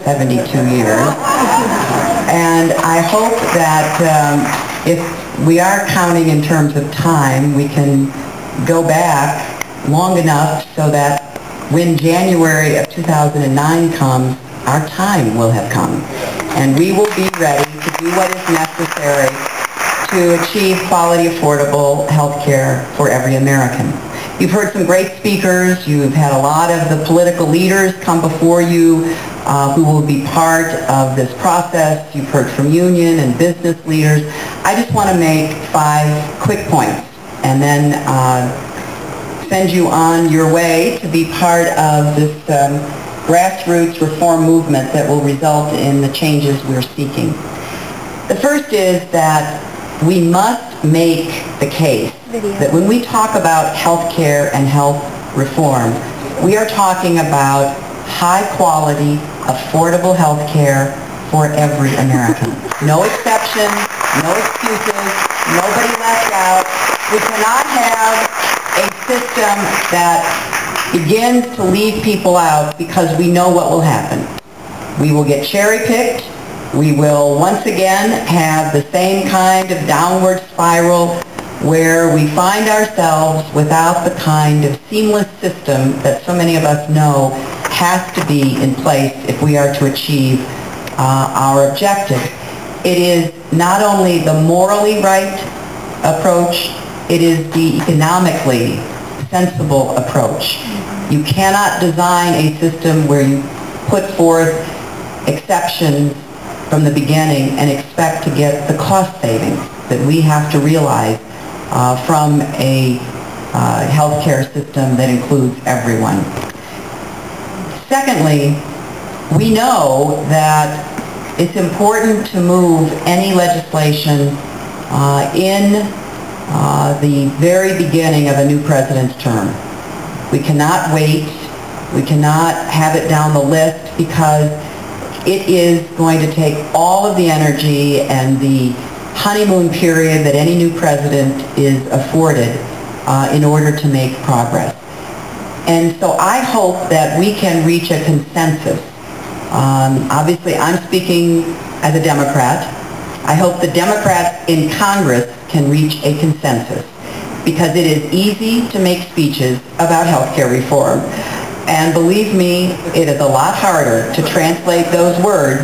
72 years. And I hope that if we are counting in terms of time, we can go back long enough so that when January of 2009 comes, our time will have come. And we will be ready to do what is necessary to achieve quality, affordable health care for every American. You've heard some great speakers. You've had a lot of the political leaders come before you who will be part of this process. You've heard from union and business leaders. I just want to make 5 quick points and then send you on your way to be part of this grassroots reform movement that will result in the changes we're seeking. The first is that we must make the case that when we talk about health care and health reform, we are talking about high-quality, affordable health care for every American. No exceptions, no excuses, nobody left out. We cannot have a system that begins to leave people out because we know what will happen. We will get cherry-picked. We will once again have the same kind of downward spiral where we find ourselves without the kind of seamless system that so many of us know has to be in place if we are to achieve our objective. It is not only the morally right approach, it is the economically sensible approach. You cannot design a system where you put forth exceptions from the beginning and expect to get the cost savings that we have to realize from a healthcare system that includes everyone. Secondly, we know that it's important to move any legislation in the very beginning of a new president's term. We cannot wait. We cannot have it down the list because it is going to take all of the energy and the honeymoon period that any new president is afforded in order to make progress. And so I hope that we can reach a consensus. Obviously, I'm speaking as a Democrat. I hope the Democrats in Congress can reach a consensus because it is easy to make speeches about health care reform. And believe me, it is a lot harder to translate those words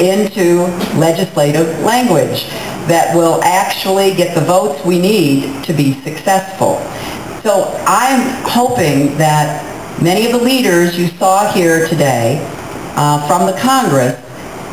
into legislative language that will actually get the votes we need to be successful. So I'm hoping that many of the leaders you saw here today from the Congress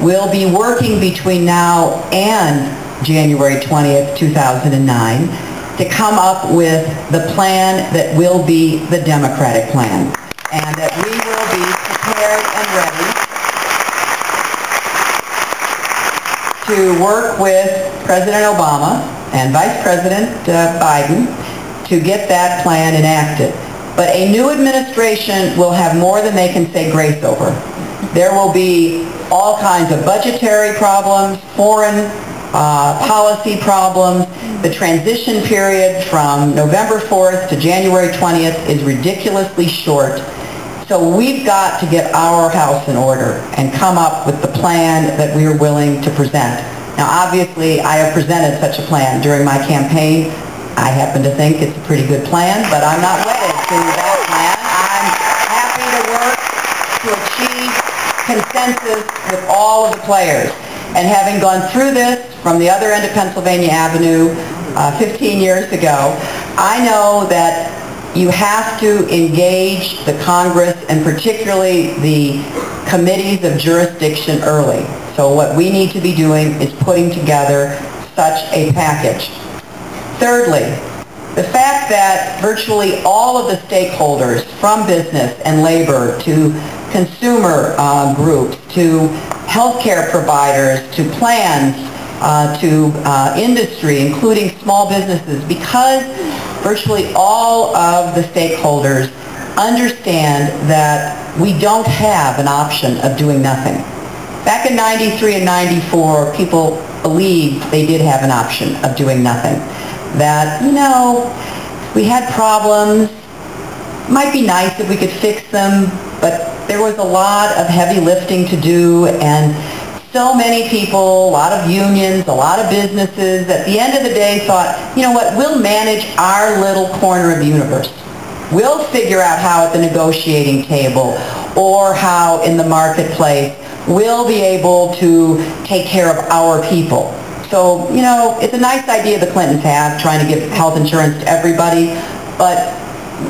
will be working between now and January 20th, 2009 to come up with the plan that will be the Democratic plan, and that we will be prepared and ready to work with President Obama and Vice President Biden to get that plan enacted. But a new administration will have more than they can say grace over. There will be all kinds of budgetary problems, foreign policy problems. The transition period from November 4th to January 20th is ridiculously short. So we've got to get our house in order and come up with the plan that we are willing to present. Now obviously I have presented such a plan during my campaign. I happen to think it's a pretty good plan, but I'm not wedded to that plan. I'm happy to work to achieve consensus with all of the players. And having gone through this from the other end of Pennsylvania Avenue 15 years ago, I know that you have to engage the Congress and particularly the committees of jurisdiction early. So what we need to be doing is putting together such a package. Thirdly, the fact that virtually all of the stakeholders, from business and labor to consumer groups to healthcare providers to plans to industry, including small businesses, because virtually all of the stakeholders understand that we don't have an option of doing nothing. Back in 93 and 94, people believed they did have an option of doing nothing. That, you know, we had problems, might be nice if we could fix them, but there was a lot of heavy lifting to do, and so many people, a lot of unions, a lot of businesses, at the end of the day thought, you know what, we'll manage our little corner of the universe. We'll figure out how at the negotiating table or how in the marketplace we'll be able to take care of our people. So, you know, it's a nice idea the Clintons have, trying to give health insurance to everybody, but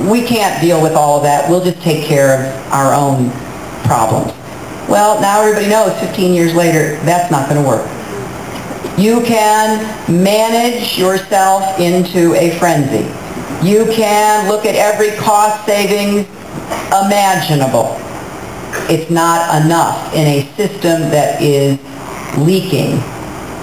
we can't deal with all of that. We'll just take care of our own problems. Well, now everybody knows 15 years later, that's not going to work. You can manage yourself into a frenzy. You can look at every cost savings imaginable. It's not enough in a system that is leaking,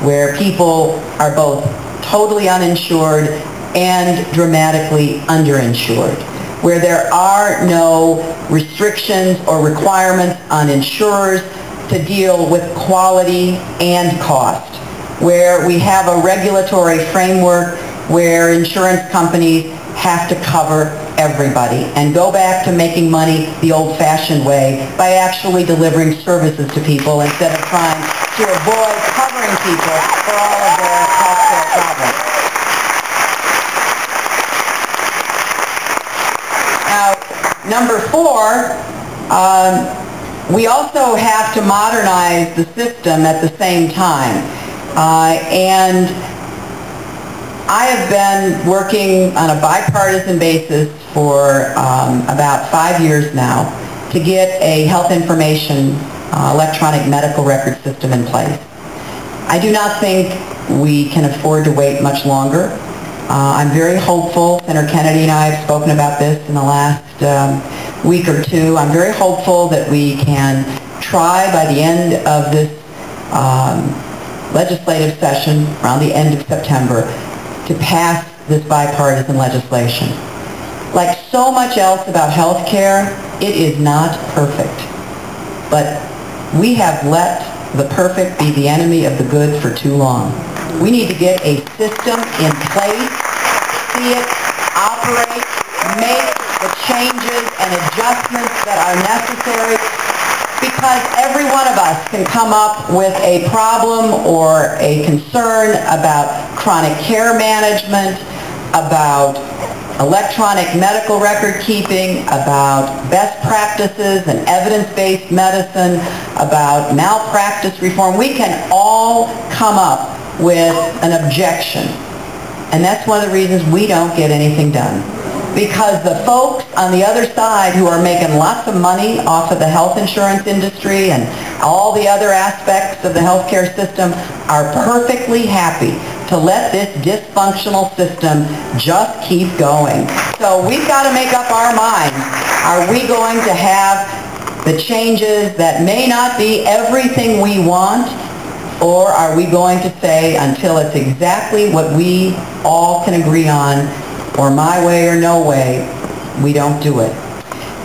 where people are both totally uninsured and dramatically underinsured, where there are no restrictions or requirements on insurers to deal with quality and cost, where we have a regulatory framework where insurance companies have to cover everybody and go back to making money the old-fashioned way by actually delivering services to people instead of trying to avoid covering people for all of their health care problems. Now, number 4, we also have to modernize the system at the same time. And I have been working on a bipartisan basis for about 5 years now to get a health information electronic medical record system in place. I do not think we can afford to wait much longer. I'm very hopeful. Senator Kennedy and I have spoken about this in the last week or two. I'm very hopeful that we can try by the end of this legislative session, around the end of September, to pass this bipartisan legislation. Like so much else about health care, it is not perfect. But we have let the perfect be the enemy of the good for too long. We need to get a system in place, see it operate, make the changes and adjustments that are necessary, because every one of us can come up with a problem or a concern about chronic care management, about electronic medical record keeping, about best practices and evidence-based medicine, about malpractice reform. We can all come up with an objection. And that's one of the reasons we don't get anything done. Because the folks on the other side who are making lots of money off of the health insurance industry and all the other aspects of the healthcare system are perfectly happy to let this dysfunctional system just keep going. So we've got to make up our minds. Are we going to have the changes that may not be everything we want, or are we going to say until it's exactly what we all can agree on, or my way or no way, we don't do it?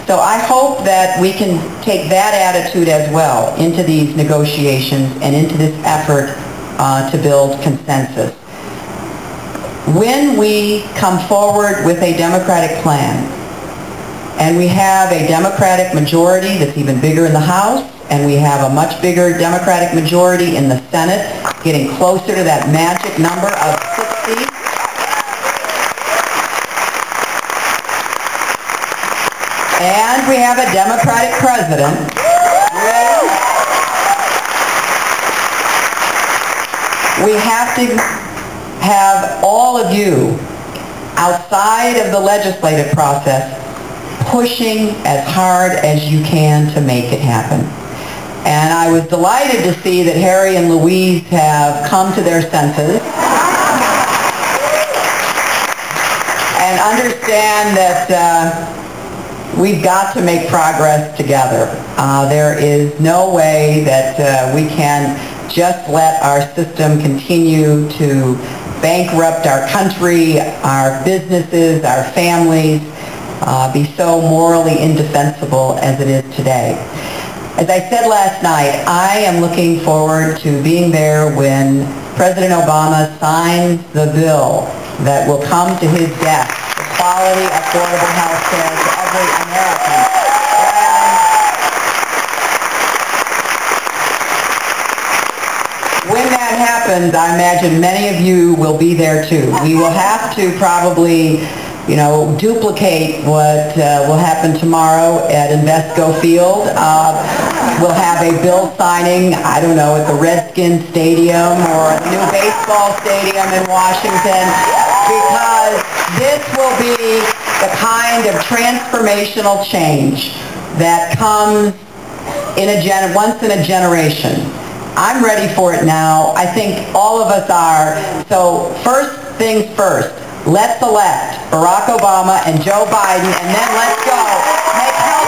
So I hope that we can take that attitude as well into these negotiations and into this effort to build consensus. When we come forward with a Democratic plan, and we have a Democratic majority that's even bigger in the House, and we have a much bigger Democratic majority in the Senate, getting closer to that magic number of 60, and we have a Democratic president, we have to have all of you outside of the legislative process pushing as hard as you can to make it happen. And I was delighted to see that Harry and Louise have come to their senses and understand that we've got to make progress together. There is no way that we can just let our system continue to bankrupt our country, our businesses, our families, be so morally indefensible as it is today. As I said last night, I am looking forward to being there when President Obama signs the bill that will come to his desk, the quality, affordable health care to every American. happens, I imagine many of you will be there too. We will have to probably, duplicate what will happen tomorrow at Invesco Field. We'll have a bill signing, I don't know, at the Redskins Stadium or the new baseball stadium in Washington, because this will be the kind of transformational change that comes once in a generation. I'm ready for it now. I think all of us are. So first things first, let's elect Barack Obama and Joe Biden, and then let's go make health